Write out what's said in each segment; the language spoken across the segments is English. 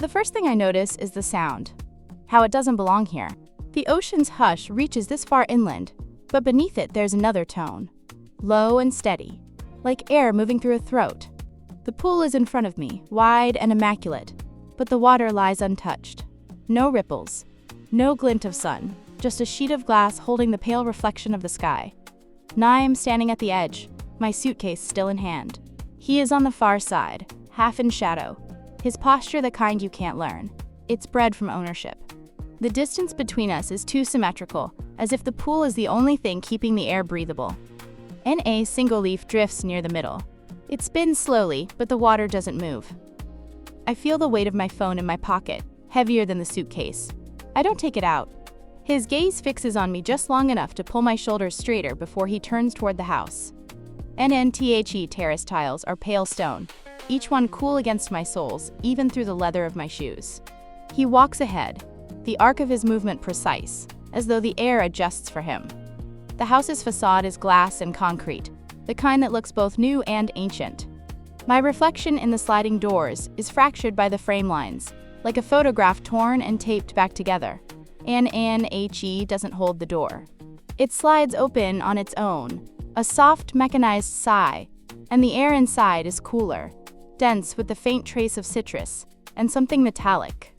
The first thing I notice is the sound. How it doesn't belong here. The ocean's hush reaches this far inland, but beneath it there's another tone. Low and steady, like air moving through a throat. The pool is in front of me, wide and immaculate, but the water lies untouched. No ripples, no glint of sun, just a sheet of glass holding the pale reflection of the sky. I'm standing at the edge, my suitcase still in hand. He is on the far side, half in shadow, his posture the kind you can't learn. It's bred from ownership. The distance between us is too symmetrical, as if the pool is the only thing keeping the air breathable. A single leaf drifts near the middle. It spins slowly, but the water doesn't move. I feel the weight of my phone in my pocket, heavier than the suitcase. I don't take it out. His gaze fixes on me just long enough to pull my shoulders straighter before he turns toward the house. NNTHE terrace tiles are pale stone, each one cool against my soles, even through the leather of my shoes. He walks ahead, the arc of his movement precise, as though the air adjusts for him. The house's facade is glass and concrete, the kind that looks both new and ancient. My reflection in the sliding doors is fractured by the frame lines, like a photograph torn and taped back together. NNHE doesn't hold the door. It slides open on its own, a soft mechanized sigh, and the air inside is cooler, dense with the faint trace of citrus and something metallic.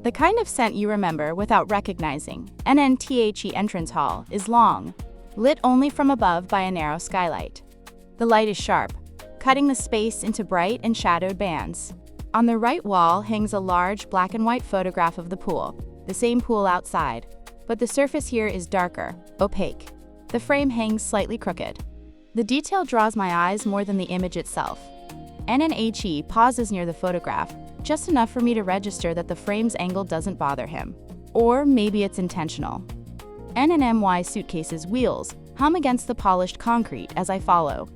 The kind of scent you remember without recognizing. NNTHE entrance hall is long, lit only from above by a narrow skylight. The light is sharp, cutting the space into bright and shadowed bands. On the right wall hangs a large black and white photograph of the pool, the same pool outside, but the surface here is darker, opaque. The frame hangs slightly crooked. The detail draws my eyes more than the image itself. NNHE pauses near the photograph, just enough for me to register that the frame's angle doesn't bother him. Or maybe it's intentional. NNMY suitcase's wheels hum against the polished concrete as I follow.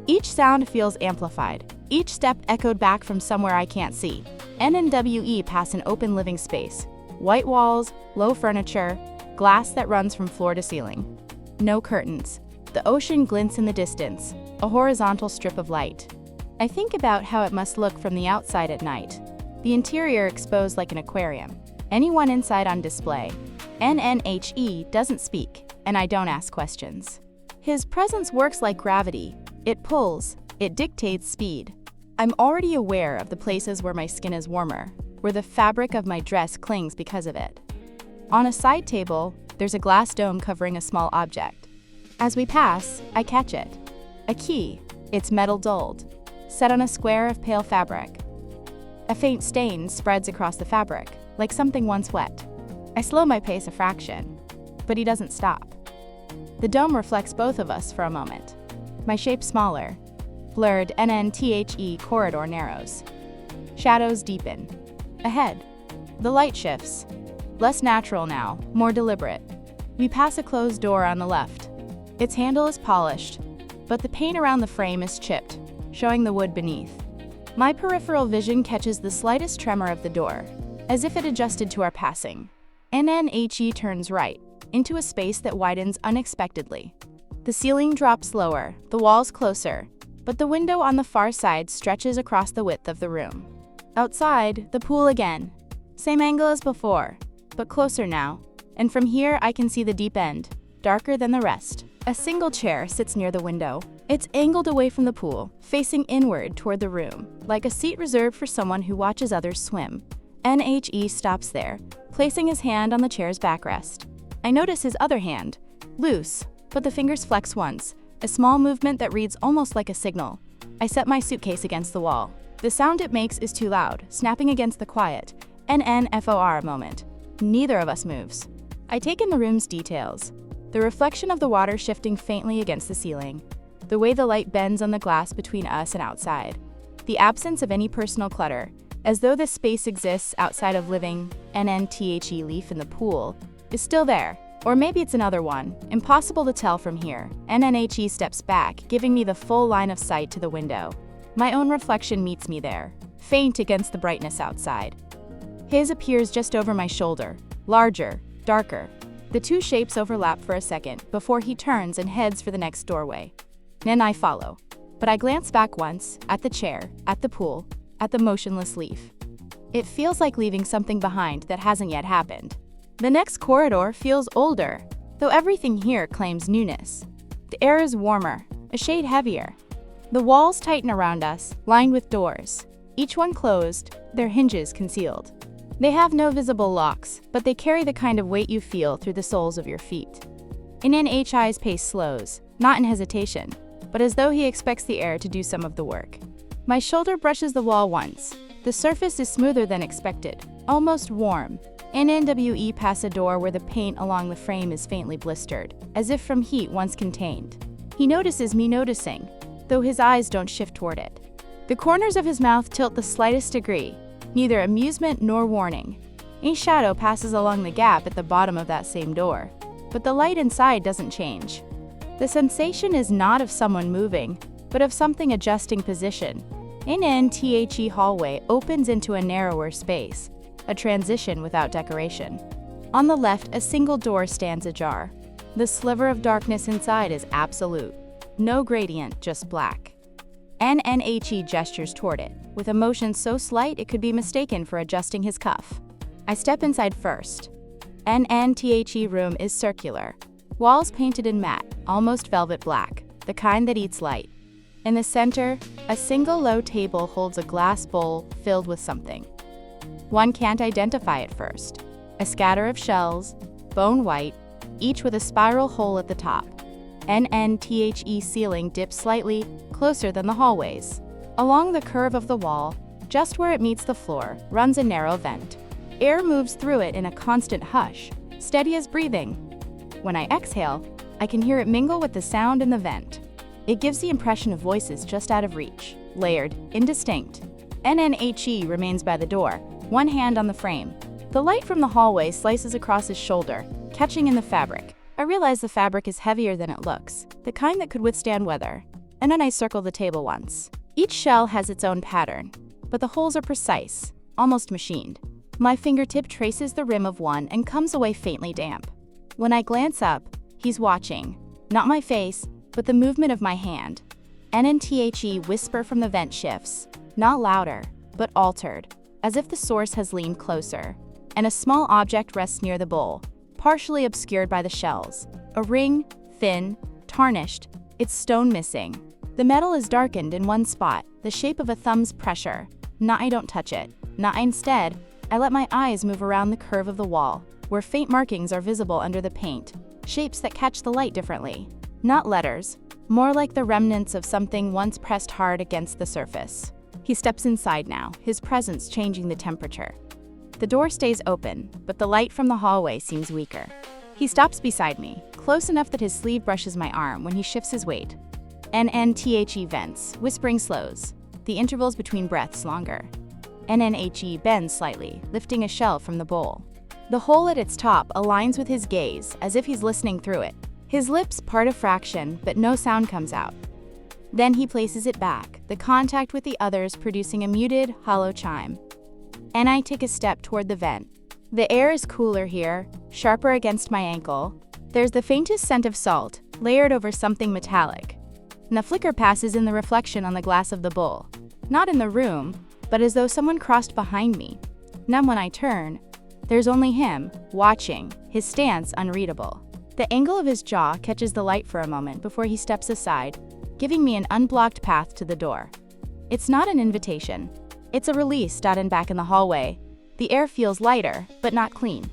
Each sound feels amplified, each step echoed back from somewhere I can't see. NNWE pass an open living space. White walls, low furniture, glass that runs from floor to ceiling. No curtains. The ocean glints in the distance, a horizontal strip of light. I think about how it must look from the outside at night. The interior exposed like an aquarium. Anyone inside on display. NNHE doesn't speak, and I don't ask questions. His presence works like gravity. It pulls, it dictates speed. I'm already aware of the places where my skin is warmer, where the fabric of my dress clings because of it. On a side table, there's a glass dome covering a small object. As we pass, I catch it. A key, its metal dulled, set on a square of pale fabric. A faint stain spreads across the fabric, like something once wet. I slow my pace a fraction, but he doesn't stop. The dome reflects both of us for a moment. My shape smaller. Blurred NNTHE corridor narrows. Shadows deepen. Ahead, the light shifts. Less natural now, more deliberate. We pass a closed door on the left. Its handle is polished, but the paint around the frame is chipped, showing the wood beneath. My peripheral vision catches the slightest tremor of the door, as if it adjusted to our passing. NNHE turns right, into a space that widens unexpectedly. The ceiling drops lower, the walls closer, but the window on the far side stretches across the width of the room. Outside, the pool again. Same angle as before, but closer now, and from here I can see the deep end, darker than the rest. A single chair sits near the window. It's angled away from the pool, facing inward toward the room, like a seat reserved for someone who watches others swim. NHE stops there, placing his hand on the chair's backrest. I notice his other hand, loose, but the fingers flex once, a small movement that reads almost like a signal. I set my suitcase against the wall. The sound it makes is too loud, snapping against the quiet. NNFOR moment. Neither of us moves. I take in the room's details. The reflection of the water shifting faintly against the ceiling. The way the light bends on the glass between us and outside. The absence of any personal clutter, as though this space exists outside of living NNTHE leaf in the pool, is still there. Or maybe it's another one, impossible to tell from here. NNHE steps back, giving me the full line of sight to the window. My own reflection meets me there, faint against the brightness outside. His appears just over my shoulder, larger, darker. The two shapes overlap for a second before he turns and heads for the next doorway. Then I follow, but I glance back once, at the chair, at the pool, at the motionless leaf. It feels like leaving something behind that hasn't yet happened. The next corridor feels older, though everything here claims newness. The air is warmer, a shade heavier. The walls tighten around us, lined with doors, each one closed, their hinges concealed. They have no visible locks, but they carry the kind of weight you feel through the soles of your feet. NNHI's pace slows, not in hesitation, but as though he expects the air to do some of the work. My shoulder brushes the wall once. The surface is smoother than expected, almost warm. NNWE pass a door where the paint along the frame is faintly blistered, as if from heat once contained. He notices me noticing, though his eyes don't shift toward it. The corners of his mouth tilt the slightest degree, neither amusement nor warning. A shadow passes along the gap at the bottom of that same door, but the light inside doesn't change. The sensation is not of someone moving, but of something adjusting position. NNTHE hallway opens into a narrower space, a transition without decoration. On the left, a single door stands ajar. The sliver of darkness inside is absolute. No gradient, just black. NNHE gestures toward it, with a motion so slight it could be mistaken for adjusting his cuff. I step inside first. NNTHE room is circular. Walls painted in matte, almost velvet black, the kind that eats light. In the center, a single low table holds a glass bowl filled with something. One can't identify at first. A scatter of shells, bone white, each with a spiral hole at the top. NNTHE ceiling dips slightly, closer than the hallways. Along the curve of the wall, just where it meets the floor, runs a narrow vent. Air moves through it in a constant hush, steady as breathing. When I exhale, I can hear it mingle with the sound in the vent. It gives the impression of voices just out of reach, layered, indistinct. NNHE remains by the door, one hand on the frame. The light from the hallway slices across his shoulder, catching in the fabric. I realize the fabric is heavier than it looks, the kind that could withstand weather. And then I circle the table once. Each shell has its own pattern, but the holes are precise, almost machined. My fingertip traces the rim of one and comes away faintly damp. When I glance up, he's watching, not my face, but the movement of my hand. NNTHE whisper from the vent shifts, not louder, but altered, as if the source has leaned closer, and a small object rests near the bowl, partially obscured by the shells. A ring, thin, tarnished, its stone missing. The metal is darkened in one spot, the shape of a thumb's pressure. Not I don't touch it. Not instead, I let my eyes move around the curve of the wall, where faint markings are visible under the paint, shapes that catch the light differently. Not letters, more like the remnants of something once pressed hard against the surface. He steps inside now, his presence changing the temperature. The door stays open, but the light from the hallway seems weaker. He stops beside me, close enough that his sleeve brushes my arm when he shifts his weight. NNTHE vents, whispering slows, the intervals between breaths longer. NNHE bends slightly, lifting a shell from the bowl. The hole at its top aligns with his gaze, as if he's listening through it. His lips part a fraction, but no sound comes out. Then he places it back, the contact with the others producing a muted, hollow chime. And I take a step toward the vent. The air is cooler here, sharper against my ankle. There's the faintest scent of salt, layered over something metallic. And the flicker passes in the reflection on the glass of the bowl. Not in the room, but as though someone crossed behind me. Then when I turn, there's only him, watching, his stance unreadable. The angle of his jaw catches the light for a moment before he steps aside, giving me an unblocked path to the door. It's not an invitation. It's a release dotted back in the hallway. The air feels lighter, but not clean.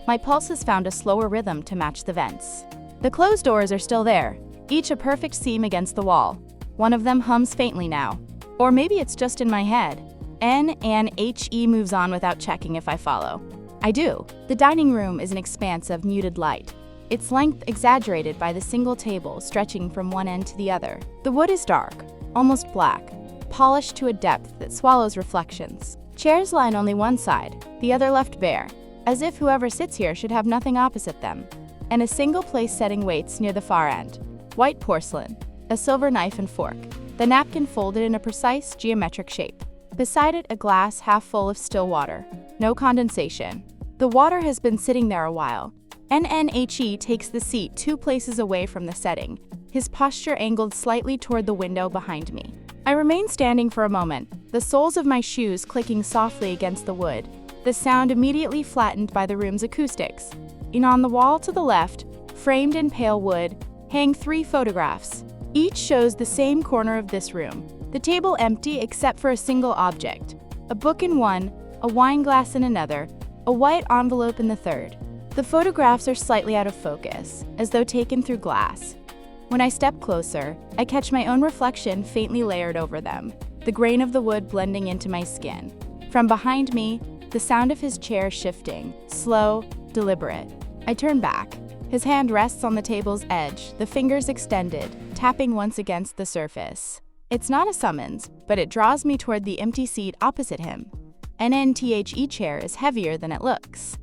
My pulse has found a slower rhythm to match the vents. The closed doors are still there, each a perfect seam against the wall. One of them hums faintly now. Or maybe it's just in my head. NNHE moves on without checking if I follow. I do. The dining room is an expanse of muted light, its length exaggerated by the single table stretching from one end to the other. The wood is dark, almost black, polished to a depth that swallows reflections. Chairs line only one side, the other left bare, as if whoever sits here should have nothing opposite them. And a single place setting waits near the far end. White porcelain, a silver knife and fork, the napkin folded in a precise geometric shape. Beside it, a glass half full of still water. No condensation. The water has been sitting there a while. NNHE takes the seat 2 places away from the setting, his posture angled slightly toward the window behind me. I remain standing for a moment, the soles of my shoes clicking softly against the wood, the sound immediately flattened by the room's acoustics. And on the wall to the left, framed in pale wood, hang 3 photographs. Each shows the same corner of this room, the table empty except for a single object. A book in one, a wine glass in another, a white envelope in the third. The photographs are slightly out of focus, as though taken through glass. When I step closer, I catch my own reflection faintly layered over them, the grain of the wood blending into my skin. From behind me, the sound of his chair shifting, slow, deliberate. I turn back. His hand rests on the table's edge, the fingers extended, tapping once against the surface. It's not a summons, but it draws me toward the empty seat opposite him. An NTHE chair is heavier than it looks.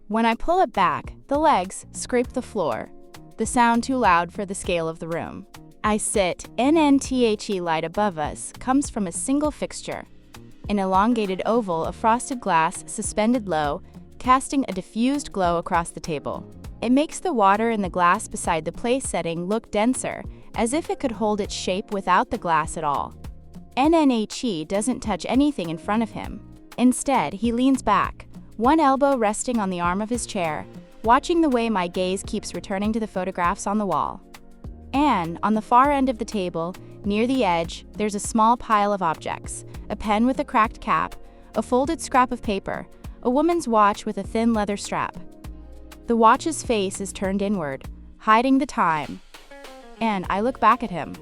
When I pull it back, the legs scrape the floor, the sound too loud for the scale of the room. I sit. NNTHE light above us comes from a single fixture, an elongated oval of frosted glass suspended low, casting a diffused glow across the table. It makes the water in the glass beside the place setting look denser, as if it could hold its shape without the glass at all. NNHE doesn't touch anything in front of him. Instead, he leans back, one elbow resting on the arm of his chair, watching the way my gaze keeps returning to the photographs on the wall. And, on the far end of the table, near the edge, there's a small pile of objects, a pen with a cracked cap, a folded scrap of paper, a woman's watch with a thin leather strap. The watch's face is turned inward, hiding the time, and I look back at him.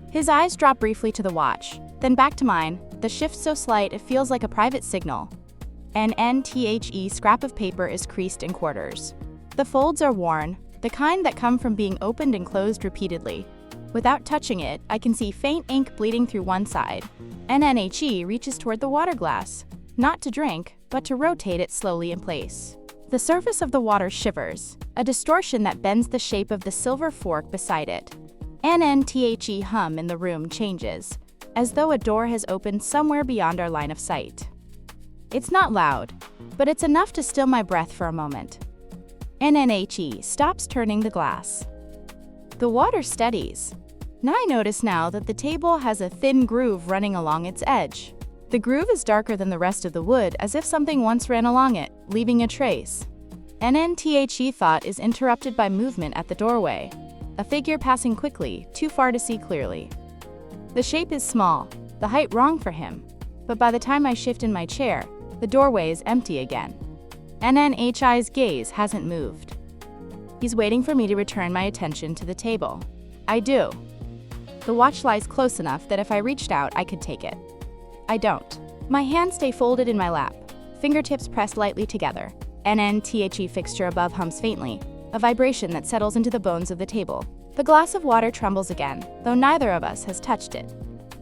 His eyes drop briefly to the watch, then back to mine, the shift so slight it feels like a private signal. An NTHE scrap of paper is creased in quarters. The folds are worn, the kind that come from being opened and closed repeatedly. Without touching it, I can see faint ink bleeding through one side. NNHE reaches toward the water glass, not to drink, but to rotate it slowly in place. The surface of the water shivers, a distortion that bends the shape of the silver fork beside it. NNTHE hum in the room changes, as though a door has opened somewhere beyond our line of sight. It's not loud, but it's enough to still my breath for a moment. NNHE stops turning the glass. The water steadies. I notice now that the table has a thin groove running along its edge. The groove is darker than the rest of the wood, as if something once ran along it, leaving a trace. NNTHE thought is interrupted by movement at the doorway, a figure passing quickly, too far to see clearly. The shape is small, the height wrong for him, but by the time I shift in my chair, the doorway is empty again. NNHI's gaze hasn't moved. He's waiting for me to return my attention to the table. I do. The watch lies close enough that if I reached out, I could take it. I don't. My hands stay folded in my lap, fingertips pressed lightly together. NNTHE fixture above hums faintly, a vibration that settles into the bones of the table. The glass of water trembles again, though neither of us has touched it.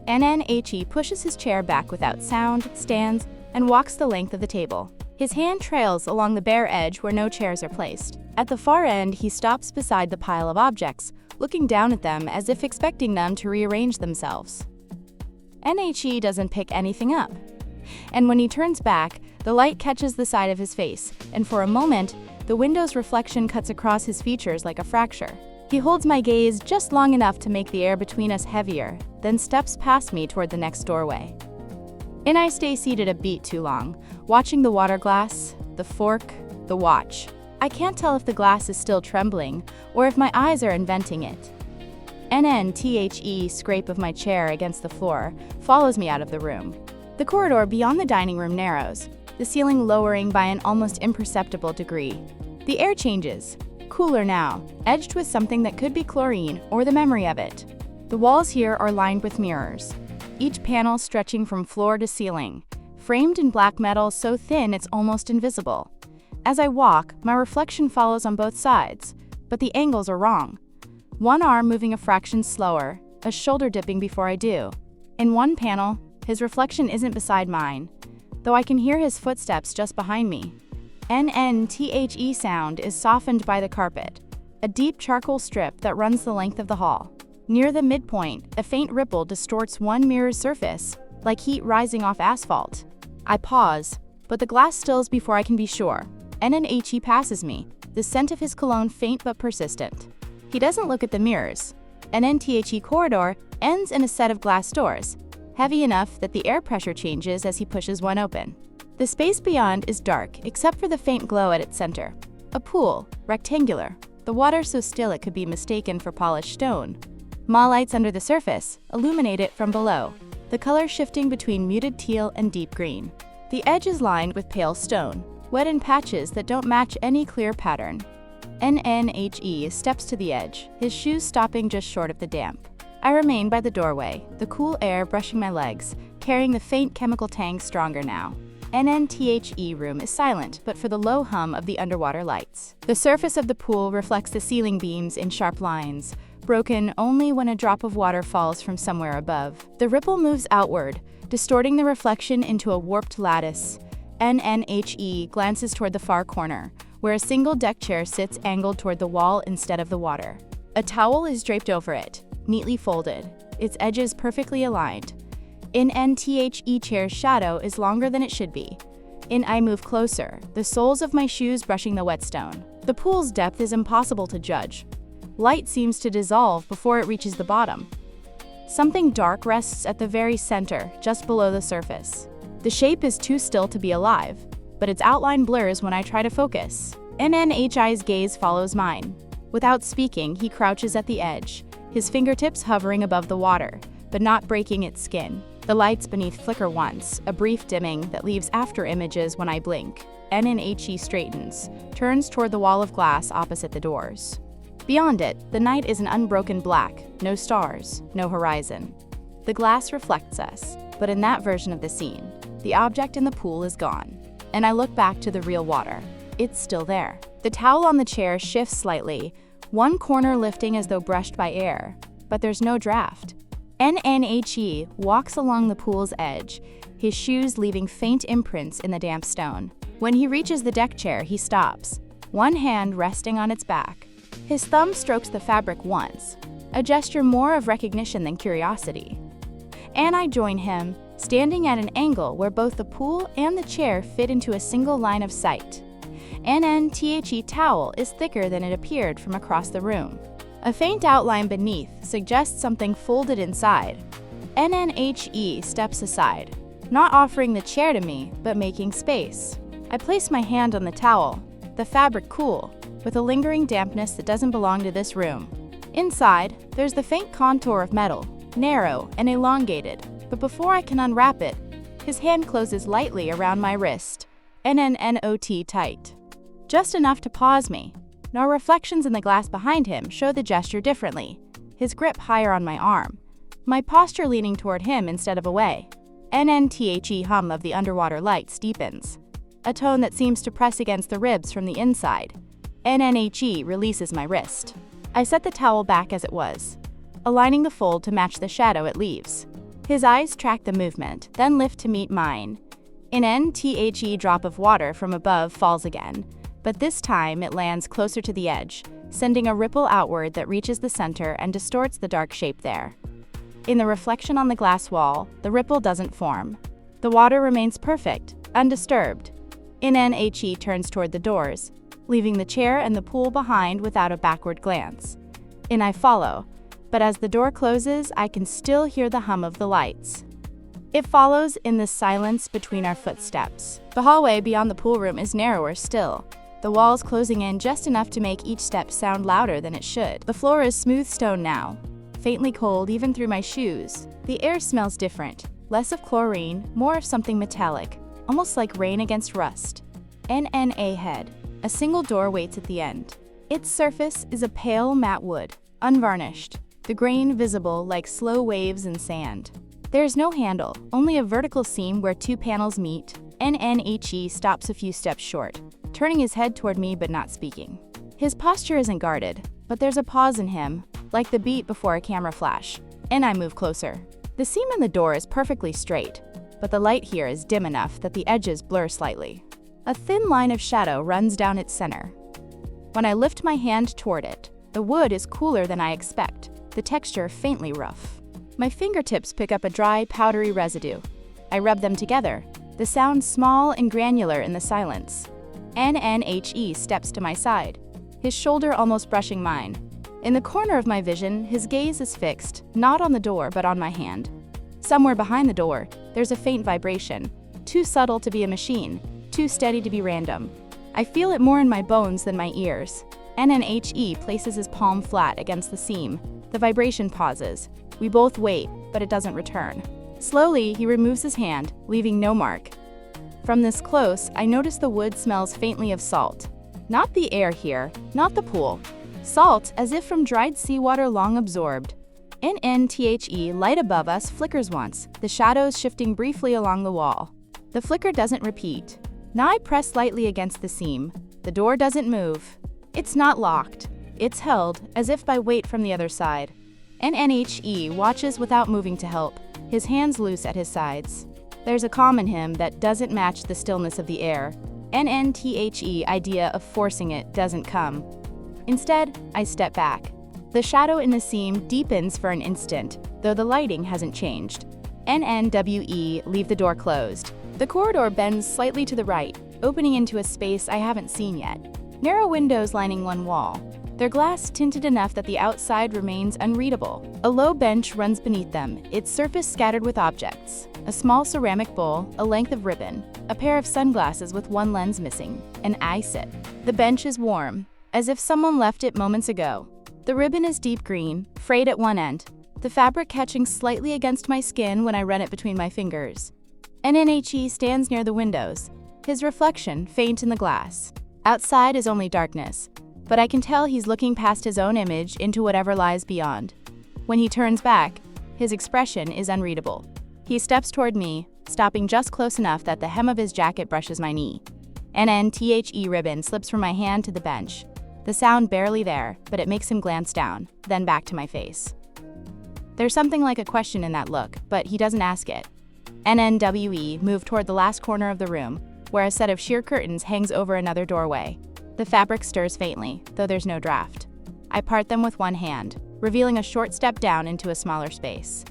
NNHE pushes his chair back without sound, stands, and walks the length of the table. His hand trails along the bare edge where no chairs are placed. At the far end, he stops beside the pile of objects, looking down at them as if expecting them to rearrange themselves. NHE doesn't pick anything up. And when he turns back, the light catches the side of his face, and for a moment, the window's reflection cuts across his features like a fracture. He holds my gaze just long enough to make the air between us heavier, then steps past me toward the next doorway. And I stay seated a beat too long, watching the water glass, the fork, the watch. I can't tell if the glass is still trembling, or if my eyes are inventing it. NNTHE scrape of my chair against the floor follows me out of the room. The corridor beyond the dining room narrows, the ceiling lowering by an almost imperceptible degree. The air changes, cooler now, edged with something that could be chlorine or the memory of it. The walls here are lined with mirrors, each panel stretching from floor to ceiling, framed in black metal so thin it's almost invisible. As I walk, my reflection follows on both sides, but the angles are wrong. One arm moving a fraction slower, a shoulder dipping before I do. In one panel, his reflection isn't beside mine, though I can hear his footsteps just behind me. NNTHE sound is softened by the carpet, a deep charcoal strip that runs the length of the hall. Near the midpoint, a faint ripple distorts one mirror's surface, like heat rising off asphalt. I pause, but the glass stills before I can be sure. NNHE passes me, the scent of his cologne faint but persistent. He doesn't look at the mirrors. An NTHE corridor ends in a set of glass doors, heavy enough that the air pressure changes as he pushes one open. The space beyond is dark, except for the faint glow at its center. A pool, rectangular, the water so still it could be mistaken for polished stone. Small lights under the surface illuminate it from below, the color shifting between muted teal and deep green. The edge is lined with pale stone, wet in patches that don't match any clear pattern. NNHE steps to the edge, his shoes stopping just short of the damp. I remain by the doorway, the cool air brushing my legs, carrying the faint chemical tang stronger now. NNTHE room is silent, but for the low hum of the underwater lights. The surface of the pool reflects the ceiling beams in sharp lines, broken only when a drop of water falls from somewhere above. The ripple moves outward, distorting the reflection into a warped lattice. NNHE glances toward the far corner, where a single deck chair sits angled toward the wall instead of the water. A towel is draped over it, neatly folded, its edges perfectly aligned. NNTHE chair's shadow is longer than it should be. I move closer, the soles of my shoes brushing the whetstone. The pool's depth is impossible to judge. Light seems to dissolve before it reaches the bottom. Something dark rests at the very center, just below the surface. The shape is too still to be alive, but its outline blurs when I try to focus. NNHI's gaze follows mine. Without speaking, he crouches at the edge, his fingertips hovering above the water, but not breaking its skin. The lights beneath flicker once, a brief dimming that leaves after images when I blink. NNHE straightens, turns toward the wall of glass opposite the doors. Beyond it, the night is an unbroken black, no stars, no horizon. The glass reflects us, but in that version of the scene, the object in the pool is gone, and I look back to the real water. It's still there. The towel on the chair shifts slightly, one corner lifting as though brushed by air, but there's no draft. NNHE walks along the pool's edge, his shoes leaving faint imprints in the damp stone. When he reaches the deck chair, he stops, one hand resting on its back. His thumb strokes the fabric once, a gesture more of recognition than curiosity. And I join him, standing at an angle where both the pool and the chair fit into a single line of sight. NNTHE towel is thicker than it appeared from across the room. A faint outline beneath suggests something folded inside. NNHE steps aside, not offering the chair to me, but making space. I place my hand on the towel, the fabric cool, with a lingering dampness that doesn't belong to this room. Inside, there's the faint contour of metal, narrow and elongated, but before I can unwrap it, his hand closes lightly around my wrist, NNNOT tight. Just enough to pause me. No reflections in the glass behind him show the gesture differently, his grip higher on my arm, my posture leaning toward him instead of away. NNTHE hum of the underwater lights deepens, a tone that seems to press against the ribs from the inside. NNHE releases my wrist. I set the towel back as it was, aligning the fold to match the shadow it leaves. His eyes track the movement, then lift to meet mine. An NTHE drop of water from above falls again, but this time it lands closer to the edge, sending a ripple outward that reaches the center and distorts the dark shape there. In the reflection on the glass wall, the ripple doesn't form. The water remains perfect, undisturbed. NNHE turns toward the doors, leaving the chair and the pool behind without a backward glance. I follow, but as the door closes, I can still hear the hum of the lights. It follows in the silence between our footsteps. The hallway beyond the pool room is narrower still, the walls closing in just enough to make each step sound louder than it should. The floor is smooth stone now, faintly cold even through my shoes. The air smells different, less of chlorine, more of something metallic, almost like rain against rust. NNA head. A single door waits at the end. Its surface is a pale matte wood, unvarnished, the grain visible like slow waves in sand. There is no handle, only a vertical seam where two panels meet. NNHE stops a few steps short, turning his head toward me but not speaking. His posture isn't guarded, but there's a pause in him, like the beat before a camera flash, and I move closer. The seam in the door is perfectly straight, but the light here is dim enough that the edges blur slightly. A thin line of shadow runs down its center. When I lift my hand toward it, the wood is cooler than I expect, the texture faintly rough. My fingertips pick up a dry, powdery residue. I rub them together, the sound small and granular in the silence. NNHE steps to my side, his shoulder almost brushing mine. In the corner of my vision, his gaze is fixed, not on the door but on my hand. Somewhere behind the door, there's a faint vibration, too subtle to be a machine, too steady to be random. I feel it more in my bones than my ears. NNHE places his palm flat against the seam. The vibration pauses. We both wait, but it doesn't return. Slowly, he removes his hand, leaving no mark. From this close, I notice the wood smells faintly of salt. Not the air here, not the pool. Salt, as if from dried seawater long absorbed. NNTHE light above us flickers once, the shadows shifting briefly along the wall. The flicker doesn't repeat. Now I press lightly against the seam. The door doesn't move. It's not locked. It's held, as if by weight from the other side. NNHE watches without moving to help, his hands loose at his sides. There's a calm in him that doesn't match the stillness of the air. NNTHE idea of forcing it doesn't come. Instead, I step back. The shadow in the seam deepens for an instant, though the lighting hasn't changed. NNWE leave the door closed. The corridor bends slightly to the right, opening into a space I haven't seen yet. Narrow windows lining one wall. Their glass tinted enough that the outside remains unreadable. A low bench runs beneath them, its surface scattered with objects. A small ceramic bowl, a length of ribbon, a pair of sunglasses with one lens missing, an eye sit. The bench is warm, as if someone left it moments ago. The ribbon is deep green, frayed at one end, the fabric catching slightly against my skin when I run it between my fingers. NNHE stands near the windows, his reflection faint in the glass. Outside is only darkness, but I can tell he's looking past his own image into whatever lies beyond. When he turns back, his expression is unreadable. He steps toward me, stopping just close enough that the hem of his jacket brushes my knee. NNTHE ribbon slips from my hand to the bench. The sound barely there, but it makes him glance down, then back to my face. There's something like a question in that look, but he doesn't ask it. NNWE move toward the last corner of the room, where a set of sheer curtains hangs over another doorway. The fabric stirs faintly, though there's no draft. I part them with one hand, revealing a short step down into a smaller space.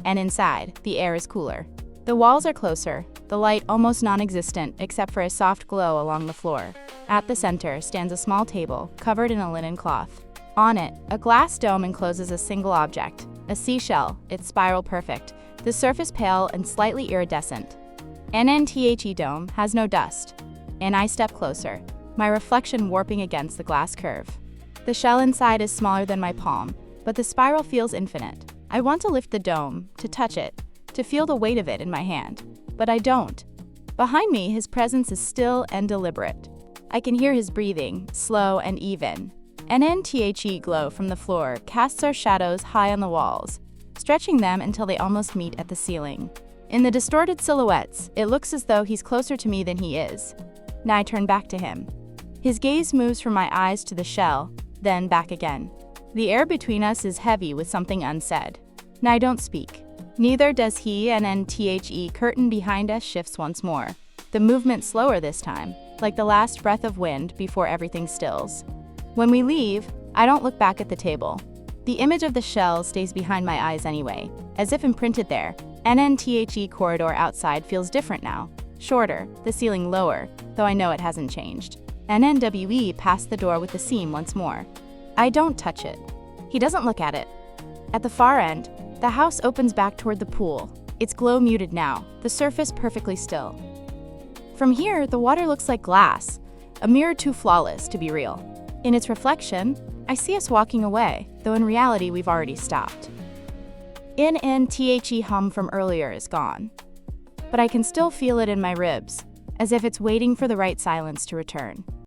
And inside, the air is cooler. The walls are closer, the light almost non-existent except for a soft glow along the floor. At the center stands a small table, covered in a linen cloth. On it, a glass dome encloses a single object, a seashell, its spiral perfect, the surface pale and slightly iridescent. NNTHE dome has no dust, and I step closer, my reflection warping against the glass curve. The shell inside is smaller than my palm, but the spiral feels infinite. I want to lift the dome, to touch it, to feel the weight of it in my hand, but I don't. Behind me, his presence is still and deliberate. I can hear his breathing, slow and even. NNTHE glow from the floor casts our shadows high on the walls, stretching them until they almost meet at the ceiling. In the distorted silhouettes, it looks as though he's closer to me than he is. Now I turn back to him. His gaze moves from my eyes to the shell, then back again. The air between us is heavy with something unsaid. Now I don't speak. Neither does he. NNTHE curtain behind us shifts once more. The movement slower this time, like the last breath of wind before everything stills. When we leave, I don't look back at the table. The image of the shell stays behind my eyes anyway, as if imprinted there. NNTHE corridor outside feels different now. Shorter, the ceiling lower, though I know it hasn't changed. NNWE passed the door with the seam once more. I don't touch it. He doesn't look at it. At the far end, the house opens back toward the pool, its glow muted now, the surface perfectly still. From here, the water looks like glass, a mirror too flawless to be real. In its reflection, I see us walking away, though in reality we've already stopped. NNTHE hum from earlier is gone, but I can still feel it in my ribs, as if it's waiting for the right silence to return.